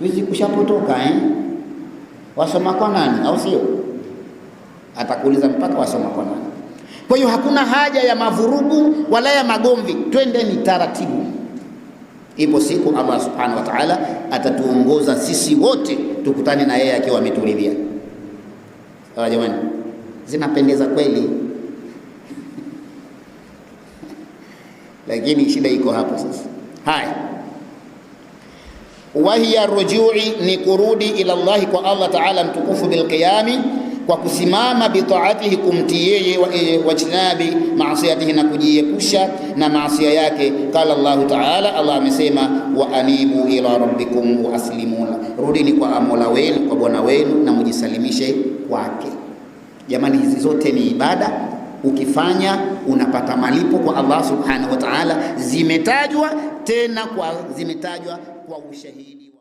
Hizi kushapotoka wasoma kwa nani, au sio? Atakuuliza mpaka wasoma kwa nani. Kwa hiyo hakuna haja ya mavurugu wala ya magomvi, twendeni taratibu. Ipo siku Allah subhanahu wa ta'ala atatuongoza sisi wote tukutane na yeye akiwa ameturidhia. Sawa jamani, zinapendeza kweli. Lakini shida iko hapo sasa. Haya, wahiya rujui, ni kurudi ila Allah, kwa Allah ta'ala mtukufu, bilqiyami, kwa kusimama, bitaatihi, kumtii yeye, wajtinabi maasiyatihi, na kujiepusha na maasiya yake. Qala Allah ta'ala, Allah amesema, wa anibu ila rabbikum wa aslimu, rudini kwa Mola wenu, kwa Bwana wenu, na mujisalimishe kwake. Jamani, hizi zote ni ibada, ukifanya unapata malipo kwa Allah subhanahu wa ta'ala. Zimetajwa tena zimetajwa kwa ushahidi.